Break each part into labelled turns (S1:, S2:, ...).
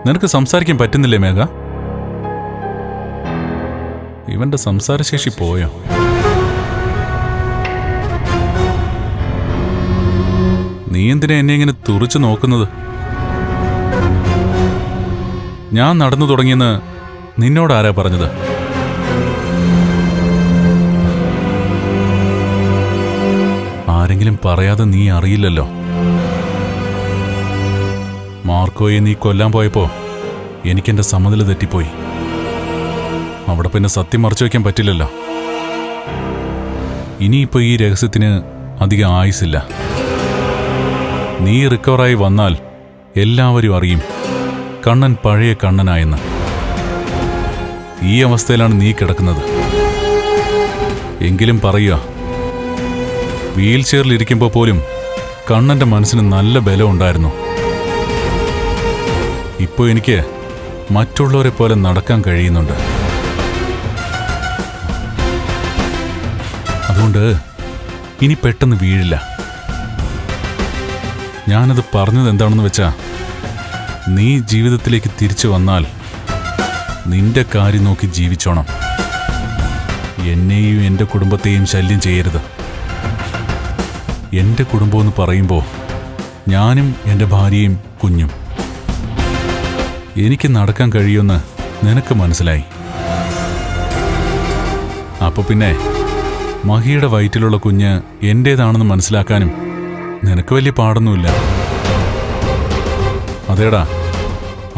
S1: നിനക്ക് സംസാരിക്കാൻ പറ്റുന്നില്ലേ മേഘ? ഇവന്റെ സംസാരശേഷി പോയോ? നീ എന്തിനാ എന്നെ ഇങ്ങനെ തുറിച്ചു നോക്കുന്നത്? ഞാൻ നടന്നു തുടങ്ങിയെന്ന് നിന്നോട് ആരാ പറഞ്ഞത്? ആരെങ്കിലും പറയാതെ നീ അറിയില്ലല്ലോ. മാർക്കോയെ നീ കൊല്ലാൻ പോയപ്പോ എനിക്കെന്റെ സമനില തെറ്റിപ്പോയി. അവിടെ പിന്നെ സത്യം മറച്ചു വയ്ക്കാൻ പറ്റില്ലല്ലോ. ഇനിയിപ്പോ ഈ രഹസ്യത്തിന് അധികം ആയുസില്ല. നീ റിക്കവറായി വന്നാൽ എല്ലാവരും അറിയും കണ്ണൻ പഴയ കണ്ണനായെന്ന്. ഈ അവസ്ഥയിലാണ് നീ കിടക്കുന്നത്. എങ്കിലും പറയുക, വീൽ ചെയറിലിരിക്കുമ്പോൾ പോലും കണ്ണന്റെ മനസ്സിന് നല്ല ബലം ഉണ്ടായിരുന്നു. ഇപ്പോ എനിക്ക് മറ്റുള്ളവരെ പോലെ നടക്കാൻ കഴിയുന്നുണ്ട്. അതുകൊണ്ട് ഇനി പെട്ടെന്ന് വീഴില്ല. ഞാനത് പറഞ്ഞത് എന്താണെന്ന് വെച്ചാ, നീ ജീവിതത്തിലേക്ക് തിരിച്ചു വന്നാൽ നിന്റെ കാര്യം നോക്കി ജീവിച്ചോണം. എന്നെയും എൻ്റെ കുടുംബത്തെയും ശല്യം ചെയ്യരുത്. എൻ്റെ കുടുംബമെന്ന് പറയുമ്പോൾ ഞാനും എൻ്റെ ഭാര്യയും കുഞ്ഞും. എനിക്ക് നടക്കാൻ കഴിയുമെന്ന് നിനക്ക് മനസ്സിലായി. അപ്പൊ പിന്നെ മഹിയുടെ വയറ്റിലുള്ള കുഞ്ഞ് എന്റേതാണെന്ന് മനസ്സിലാക്കാനും നിനക്ക് വലിയ പാടൊന്നുമില്ല. അതേടാ,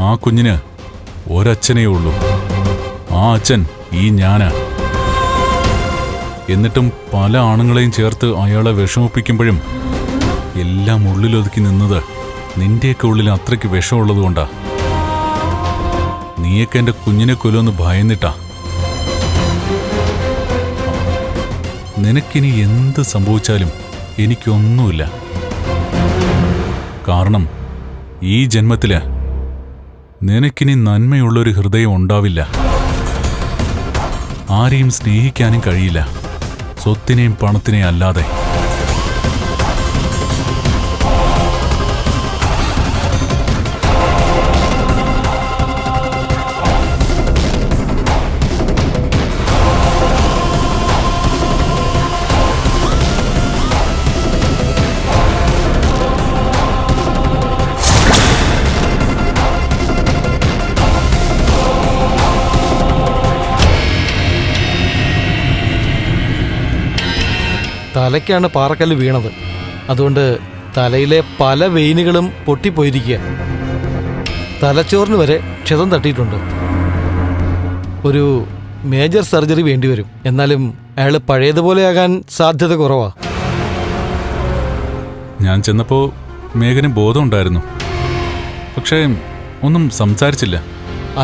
S1: ആ കുഞ്ഞിന് ഒരച്ഛനേ ഉള്ളൂ. ആ അച്ഛൻ ഈ ഞാനാ. എന്നിട്ടും പല ആണുങ്ങളെയും ചേർത്ത് അയാളെ വിഷമിപ്പിക്കുമ്പോഴും എല്ലാം ഉള്ളിലൊതുക്കി നിന്നത് നിന്റെയൊക്കെ ഉള്ളിൽ അത്രയ്ക്ക് വിഷമുള്ളതുകൊണ്ടാ. നീയൊക്കെ എൻ്റെ കുഞ്ഞിനെ കൊല്ലുമെന്ന് ഭയന്നിട്ടാ. നിനക്കിനി എന്ത് സംഭവിച്ചാലും എനിക്കൊന്നുമില്ല. കാരണം ഈ ജന്മത്തില് നിനക്കിനി നന്മയുള്ളൊരു ഹൃദയം ഉണ്ടാവില്ല. ആരെയും സ്നേഹിക്കാനും കഴിയില്ല, സ്വത്തിനെയും പണത്തിനെയും അല്ലാതെ.
S2: തലയ്ക്കാണ് പാറക്കല്ല് വീണത്. അതുകൊണ്ട് തലയിലെ പല വെയിനുകളും പൊട്ടിപ്പോയിരിക്കുക. തലച്ചോറിന് വരെ ക്ഷതം തട്ടിയിട്ടുണ്ട്. ഒരു മേജർ സർജറി വേണ്ടിവരും. എന്നാലും അയാൾ പഴയതുപോലെയാകാൻ സാധ്യത കുറവാ.
S1: ഞാൻ ചെന്നപ്പോൾ മേഘന് ബോധമുണ്ടായിരുന്നു, പക്ഷേ ഒന്നും സംസാരിച്ചില്ല.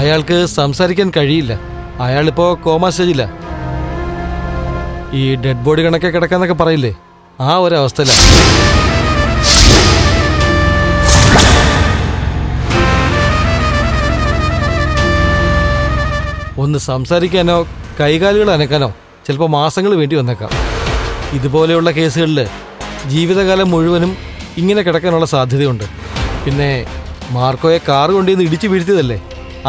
S2: അയാൾക്ക് സംസാരിക്കാൻ കഴിയില്ല. അയാളിപ്പോൾ കോമാ സ്റ്റേജില്ല. ഈ ഡെഡ് ബോഡി കണക്കെ കിടക്കാന്നൊക്കെ പറയില്ലേ, ആ ഒരവസ്ഥയിലാണ്. ഒന്ന് സംസാരിക്കാനോ കൈകാലുകൾ അനക്കാനോ ചിലപ്പോൾ മാസങ്ങൾ വേണ്ടി വന്നേക്കാം. ഇതുപോലെയുള്ള കേസുകളിൽ ജീവിതകാലം മുഴുവനും ഇങ്ങനെ കിടക്കാനുള്ള സാധ്യതയുണ്ട്. പിന്നെ മാർക്കോയെ കാറ് കൊണ്ടുവന്ന് ഇടിച്ചു വീഴ്ത്തിയതല്ലേ,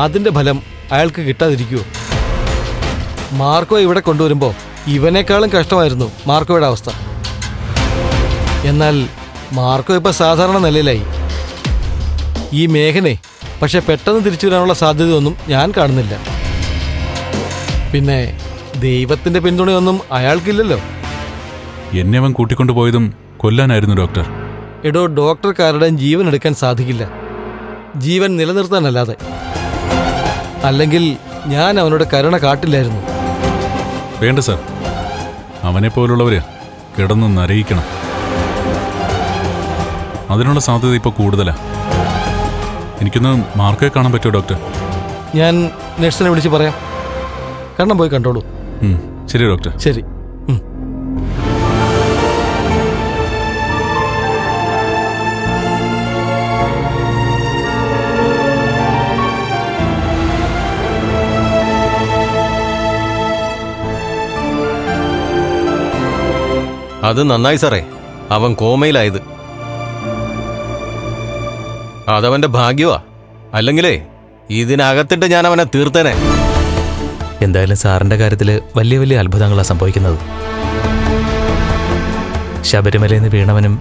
S2: അതിൻ്റെ ഫലം അയാൾക്ക് കിട്ടാതിരിക്കുമോ? മാർക്കോ ഇവിടെ കൊണ്ടുവരുമ്പോൾ ഇവനേക്കാളും കഷ്ടമായിരുന്നു മാർക്കോയുടെ അവസ്ഥ. എന്നാൽ മാർക്കോ ഇപ്പോൾ സാധാരണ നിലയിലായി. ഈ മേഘനെ പക്ഷെ പെട്ടെന്ന് തിരിച്ചു വരാനുള്ള സാധ്യതയൊന്നും ഞാൻ കാണുന്നില്ല. പിന്നെ ദൈവത്തിൻ്റെ പിന്തുണയൊന്നും അയാൾക്കില്ലല്ലോ.
S1: എന്നെ അവൻ കൂട്ടിക്കൊണ്ടുപോയതും കൊല്ലാനായിരുന്നു ഡോക്ടർ.
S2: എടോ, ഡോക്ടർക്കാരുടെയും ജീവൻ എടുക്കാൻ സാധിക്കില്ല, ജീവൻ നിലനിർത്താനല്ലാതെ. അല്ലെങ്കിൽ ഞാൻ അവനോട് കരുണ കാട്ടില്ലായിരുന്നു.
S1: വേണ്ട സാർ, അവനെപ്പോലുള്ളവര് കിടന്ന് നരയിക്കണം. അതിനുള്ള സാധ്യത ഇപ്പോൾ കൂടുതലാ. എനിക്കൊന്ന് മാർക്കോയെ കാണാൻ പറ്റുമോ ഡോക്ടർ?
S2: ഞാൻ നഴ്സിനെ വിളിച്ച് പറയാം. കണ്ണം പോയി കണ്ടോളൂ.
S1: ശരി ഡോക്ടർ.
S2: ശരി.
S3: അത് നന്നായി സാറേ, അവൻ കോമയിലായത്. അതവന്റെ ഭാഗ്യമാ. അല്ലെങ്കിലേ ഇതിനകത്തിട്ട് ഞാൻ അവനെ തീർത്തേനെ.
S4: എന്തായാലും സാറിൻ്റെ കാര്യത്തിൽ വലിയ വലിയ അത്ഭുതങ്ങളാണ് സംഭവിക്കുന്നത്. ശബരിമലയിൽ നിന്ന് വീണവനും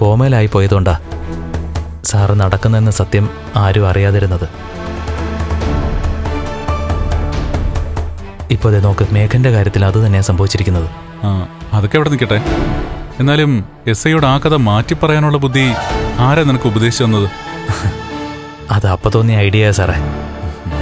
S4: കോമയിലായി പോയതുകൊണ്ടാ സാറ് നടക്കുന്നതെന്ന സത്യം ആരും അറിയാതിരുന്നത്. ഇപ്പോൾ ദേ നോക്ക്, മേഘൻ്റെ കാര്യത്തിൽ അത് തന്നെയാണ് സംഭവിച്ചിരിക്കുന്നത്.
S1: ആ അതൊക്കെ അവിടെ നിൽക്കട്ടെ. എന്നാലും എസ് ഐയോട് ആ കഥ മാറ്റിപ്പറയാനുള്ള ബുദ്ധി ആരാ നിനക്ക് ഉപദേശിച്ചു തന്നത്?
S4: അത് അപ്പം തോന്നിയ ഐഡിയ സാറേ.